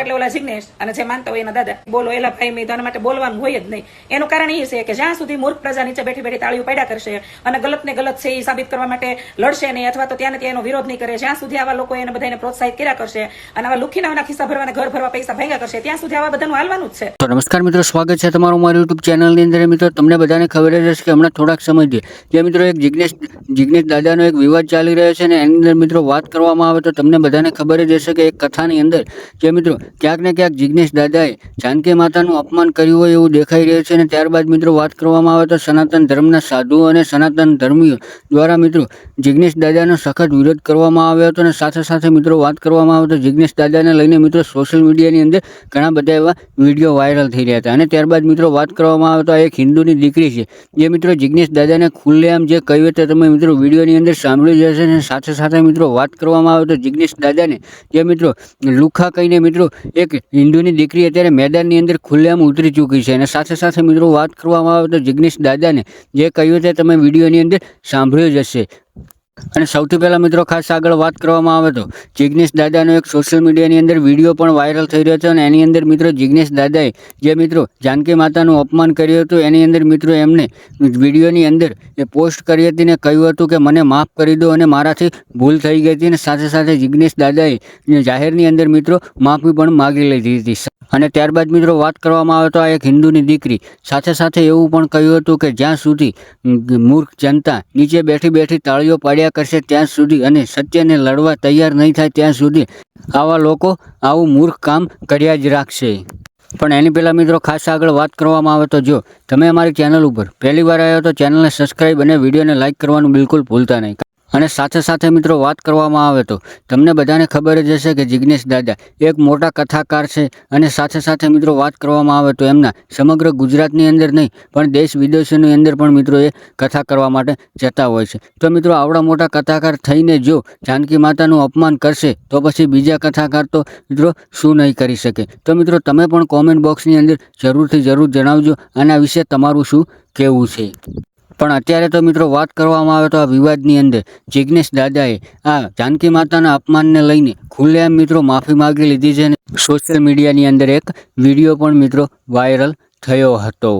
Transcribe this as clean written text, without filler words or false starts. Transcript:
એટલે ઓલા જિગ્નેશ અને જે માનતા હોય એના દાદા બોલો એલા ભાઈ મેં તેના માટે બોલવાનું હોય જ નહીં. એનું કારણ એ છે કે જ્યાં સુધી મૂર્ખ પ્રજા નીચે બેઠી બેઠી તાળીઓ પાડ્યા કરશે અને ગલત ને ગલત છે એ સાબિત કરવા માટે લડશે નહીં અથવા તો ત્યાં ને ત્યાં એનો વિરોધ નહીં કરે, જ્યાં સુધી આવા લોકો એને બધાને પ્રોત્સાહિત કર્યા કરશે અને આવા લુખીના ખિસ્સા ભરવાના ઘર ભરવા પૈસા ભાંગ્યા કરશે, ત્યાં સુધી આવા બધાનું હાલવાનું જ છે. તો નમસ્કાર મિત્રો, સ્વાગત છે તમારું મારી યુટ્યુબ ચેનલની અંદર. મિત્રો તમને બધાને ખબર જ હશે કે હમણાં થોડાક સમયથી જે મિત્રો એક જિગ્નેશ દાદાનો એક વિવાદ ચાલી રહ્યો છે ને એની અંદર મિત્રો વાત કરવામાં આવે તો તમને બધાને ખબર જ હશે કે એક કથાની અંદર જે મિત્રો ક્યાંક ને ક્યાંક જિગ્નેશ દાદાએ જાનકી માતાનું અપમાન કર્યું હોય એવું દેખાઈ રહ્યું છે. અને ત્યારબાદ મિત્રો વાત કરવામાં આવે તો સનાતન ધર્મના સાધુઓ અને સનાતન ધર્મીઓ દ્વારા મિત્રો જિગ્નેશ દાદાનો સખત વિરોધ કરવામાં આવ્યો હતો. અને સાથે સાથે મિત્રો વાત કરવામાં આવે તો જિગ્નેશ દાદાને લઈને મિત્રો સોશિયલ મીડિયાની અંદર ઘણા બધા એવા વિડીયો વાયરલ થઈ રહ્યા હતા. અને ત્યારબાદ મિત્રો વાત કરવામાં આવે તો એક હિન્દુની દીકરી છે જે મિત્રો જિગ્નેશ દાદાને ખુલ્લેઆમ જે કહ્યું તે તમે મિત્રો વિડીયોની અંદર સાંભળ્યું જશે. અને સાથે સાથે મિત્રો વાત કરવામાં આવે તો જિગ્નેશ દાદાને જે મિત્રો લુખા કહીને મિત્રો એક હિન્દુની દીકરી અત્યારે મેદાનની અંદર ખુલ્લેઆમ ઉતરી ચૂકી છે. અને સાથે સાથે મિત્રો વાત કરવામાં આવે તો જિગ્નેશ દાદાને જે કહ્યું તે તમે વિડીયોની અંદર સાંભળ્યું જ હશે. અને સૌથી પહેલાં મિત્રો ખાસ આગળ વાત કરવામાં આવે તો જિગ્નેશ દાદાનો એક સોશિયલ મીડિયાની અંદર વિડીયો પણ વાયરલ થઈ રહ્યો છે. અને એની અંદર મિત્રો જિગ્નેશ દાદાએ જે મિત્રો જાનકી માતાનું અપમાન કર્યું હતું એની અંદર મિત્રો એમને વિડીયોની અંદર એ પોસ્ટ કરી હતી ને કહ્યું હતું કે મને માફ કરી દો અને મારાથી ભૂલ થઈ ગઈ હતી. અને સાથે સાથે જિગ્નેશ દાદાએ જાહેરની અંદર મિત્રો માફી પણ માગી લીધી હતી. અને ત્યારબાદ મિત્રો વાત કરવામાં આવે તો આ એક હિન્દુની દીકરી સાથે સાથે એવું પણ કહ્યું હતું કે જ્યાં સુધી મૂર્ખ જનતા નીચે બેઠી બેઠી તાળીઓ પાડ્યા કરશે ત્યાં સુધી અને સત્યને લડવા તૈયાર નહીં થાય ત્યાં સુધી આવા લોકો આવું મૂર્ખ કામ કર્યા જ રાખશે. પણ એની પહેલાં મિત્રો ખાસ આગળ વાત કરવામાં આવે તો જો તમે અમારી ચેનલ ઉપર પહેલી વાર આવ્યો તો ચેનલને સબસ્ક્રાઈબ અને વિડીયોને લાઇક કરવાનું બિલકુલ ભૂલતા નહીં. અને સાથે સાથે મિત્રો વાત કરવામાં આવે તો તમને બધાને ખબર જ હશે કે જિગ્નેશ દાદા એક મોટા કથાકાર છે. અને સાથે સાથે મિત્રો વાત કરવામાં આવે તો એમના સમગ્ર ગુજરાતની અંદર નહીં પણ દેશ વિદેશોની અંદર પણ મિત્રો એ કથા કરવા માટે જતા હોય છે. તો મિત્રો આવડા મોટા કથાકાર થઈને જો જાનકી માતાનું અપમાન કરશે તો પછી બીજા કથાકાર તો મિત્રો શું નહીં કરી શકે. તો મિત્રો તમે પણ કોમેન્ટ બોક્સની અંદર જરૂરથી જરૂર જણાવજો આના વિશે તમારું શું કહેવું છે. પણ અત્યારે તો મિત્રો વાત કરવામાં આવે તો આ વિવાદની અંદર જિગ્નેશ દાદાએ આ જાનકી માતાના અપમાનને લઈને ખુલ્લેઆમ મિત્રો માફી માગી લીધી છે. અને સોશિયલ મીડિયાની અંદર એક વિડીયો પણ મિત્રો વાયરલ થયો હતો.